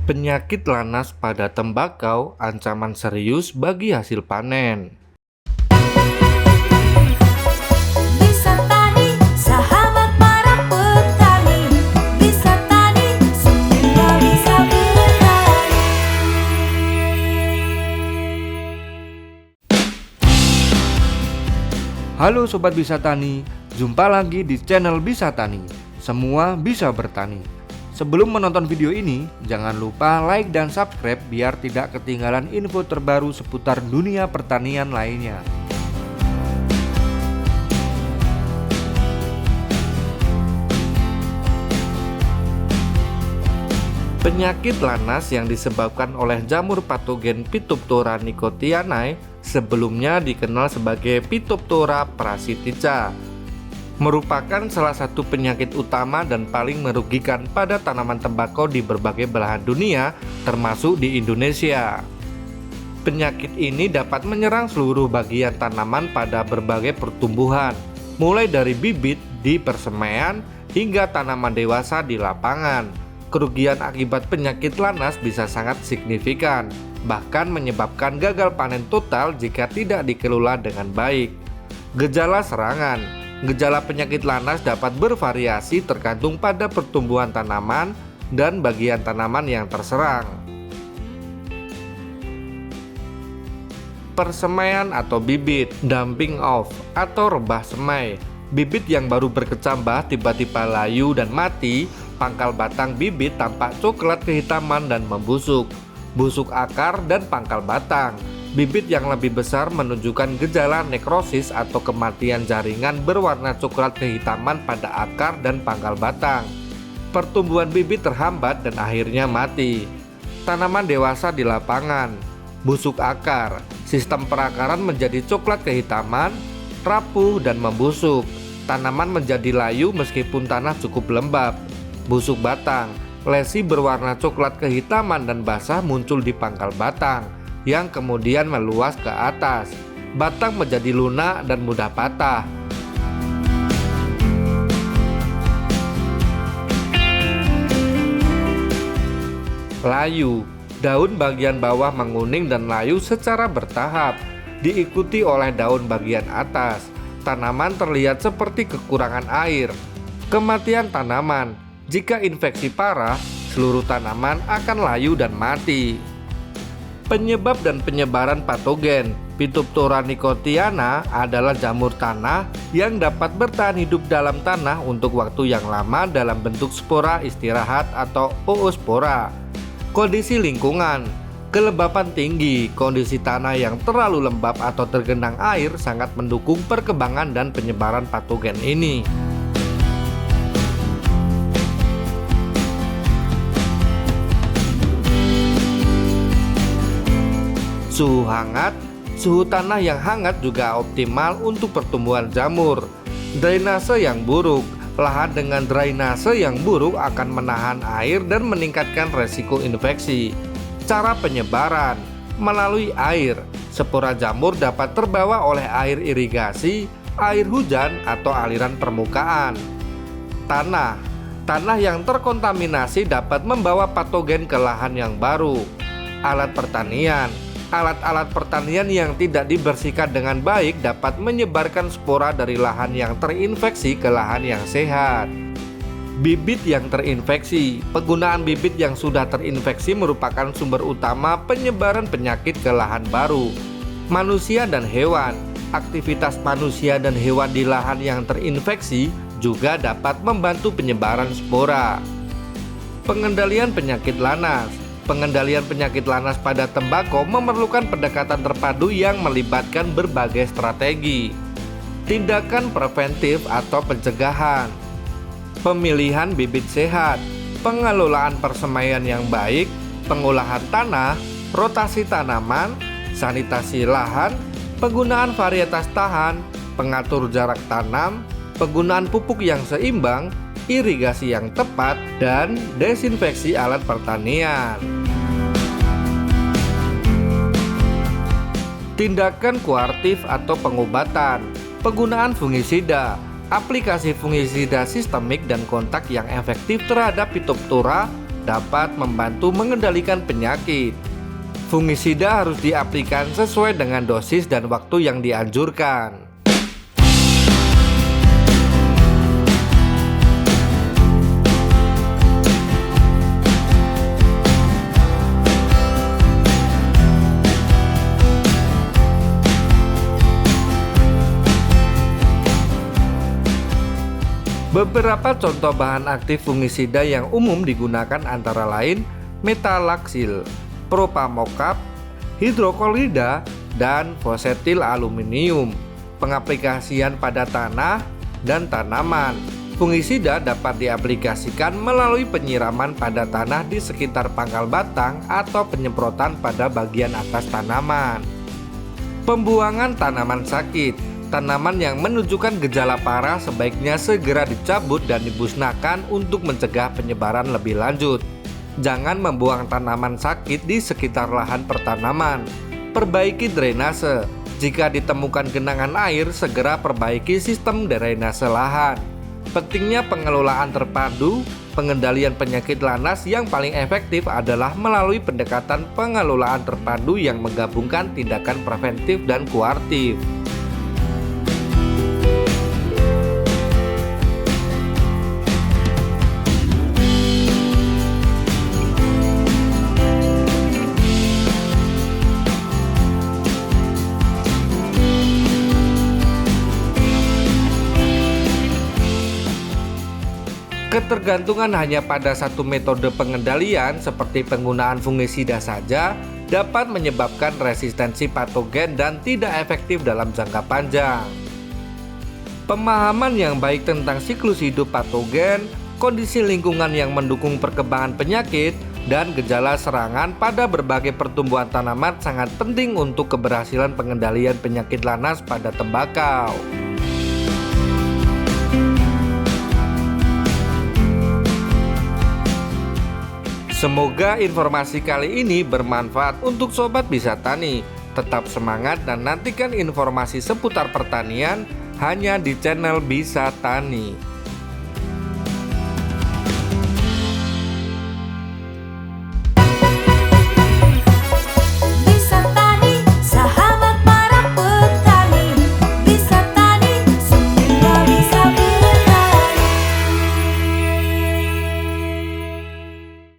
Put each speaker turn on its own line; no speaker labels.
Penyakit lanas pada tembakau ancaman serius bagi hasil panen.
Bisa tani, sahabat para petani. Bisa tani, semua bisa bertani.
Halo Sobat Bisa Tani, jumpa lagi di channel Bisa Tani. Semua bisa bertani. Sebelum menonton video ini, jangan lupa like dan subscribe biar tidak ketinggalan info terbaru seputar dunia pertanian lainnya. Penyakit lanas yang disebabkan oleh jamur patogen Phytophthora nicotianae sebelumnya dikenal sebagai Phytophthora parasitica, merupakan salah satu penyakit utama dan paling merugikan pada tanaman tembakau di berbagai belahan dunia, termasuk di Indonesia. Penyakit ini dapat menyerang seluruh bagian tanaman pada berbagai pertumbuhan, mulai dari bibit di persemaian hingga tanaman dewasa di lapangan. Kerugian akibat penyakit lanas bisa sangat signifikan, bahkan menyebabkan gagal panen total jika tidak dikelola dengan baik. Gejala serangan. Gejala penyakit lanas dapat bervariasi tergantung pada pertumbuhan tanaman dan bagian tanaman yang terserang. Persemaian atau bibit, dumping off atau rebah semai. Bibit yang baru berkecambah tiba-tiba layu dan mati. Pangkal batang bibit tampak coklat kehitaman dan membusuk. Busuk akar dan pangkal batang. Bibit yang lebih besar menunjukkan gejala nekrosis atau kematian jaringan berwarna coklat kehitaman pada akar dan pangkal batang. Pertumbuhan bibit terhambat dan akhirnya mati. Tanaman dewasa di lapangan. Busuk akar. Sistem perakaran menjadi coklat kehitaman, rapuh dan membusuk. Tanaman menjadi layu meskipun tanah cukup lembab. Busuk batang. Lesi berwarna coklat kehitaman dan basah muncul di pangkal batang, yang kemudian meluas ke atas. Batang menjadi lunak dan mudah patah. Layu. Daun bagian bawah menguning dan layu secara bertahap, diikuti oleh daun bagian atas. Tanaman terlihat seperti kekurangan air. Kematian tanaman. Jika infeksi parah, seluruh tanaman akan layu dan mati. Penyebab dan penyebaran patogen. Phytophthora nicotiana adalah jamur tanah yang dapat bertahan hidup dalam tanah untuk waktu yang lama dalam bentuk spora istirahat atau oospora. Kondisi lingkungan. Kelembapan tinggi, kondisi tanah yang terlalu lembab atau tergenang air sangat mendukung perkembangan dan penyebaran patogen ini. Suhu hangat. Suhu tanah yang hangat juga optimal untuk pertumbuhan jamur. Drainase yang buruk. Lahan dengan drainase yang buruk akan menahan air dan meningkatkan resiko infeksi. Cara penyebaran. Melalui air. Spora jamur dapat terbawa oleh air irigasi, air hujan, atau aliran permukaan. Tanah. Tanah yang terkontaminasi dapat membawa patogen ke lahan yang baru. Alat pertanian. Alat-alat pertanian yang tidak dibersihkan dengan baik dapat menyebarkan spora dari lahan yang terinfeksi ke lahan yang sehat. Bibit yang terinfeksi. Penggunaan bibit yang sudah terinfeksi merupakan sumber utama penyebaran penyakit ke lahan baru. Manusia dan hewan. Aktivitas manusia dan hewan di lahan yang terinfeksi juga dapat membantu penyebaran spora. Pengendalian penyakit lanas. Pengendalian penyakit lanas pada tembakau memerlukan pendekatan terpadu yang melibatkan berbagai strategi. Tindakan preventif atau pencegahan. Pemilihan bibit sehat, pengelolaan persemaian yang baik, pengolahan tanah, rotasi tanaman, sanitasi lahan, penggunaan varietas tahan, pengatur jarak tanam, penggunaan pupuk yang seimbang, irigasi yang tepat, dan desinfeksi alat pertanian. Tindakan kuartif atau pengobatan. Penggunaan fungisida. Aplikasi fungisida sistemik dan kontak yang efektif terhadap Phytophthora dapat membantu mengendalikan penyakit. Fungisida harus diaplikasikan sesuai dengan dosis dan waktu yang dianjurkan. Beberapa contoh bahan aktif fungisida yang umum digunakan antara lain metalaksil, propamokap, hidroklorida, dan fosetil aluminium. Pengaplikasian pada tanah dan tanaman. Fungisida dapat diaplikasikan melalui penyiraman pada tanah di sekitar pangkal batang atau penyemprotan pada bagian atas tanaman. Pembuangan tanaman sakit. Tanaman yang menunjukkan gejala parah sebaiknya segera dicabut dan dimusnahkan untuk mencegah penyebaran lebih lanjut. Jangan membuang tanaman sakit di sekitar lahan pertanaman. Perbaiki drainase. Jika ditemukan genangan air, segera perbaiki sistem drainase lahan. Pentingnya pengelolaan terpadu. Pengendalian penyakit lanas yang paling efektif adalah melalui pendekatan pengelolaan terpadu yang menggabungkan tindakan preventif dan kuaratif. Ketergantungan hanya pada satu metode pengendalian seperti penggunaan fungisida saja dapat menyebabkan resistensi patogen dan tidak efektif dalam jangka panjang. Pemahaman yang baik tentang siklus hidup patogen, kondisi lingkungan yang mendukung perkembangan penyakit, dan gejala serangan pada berbagai pertumbuhan tanaman sangat penting untuk keberhasilan pengendalian penyakit lanas pada tembakau. Semoga informasi kali ini bermanfaat untuk Sobat Bisa Tani. Tetap semangat dan nantikan informasi seputar pertanian hanya di channel Bisa Tani.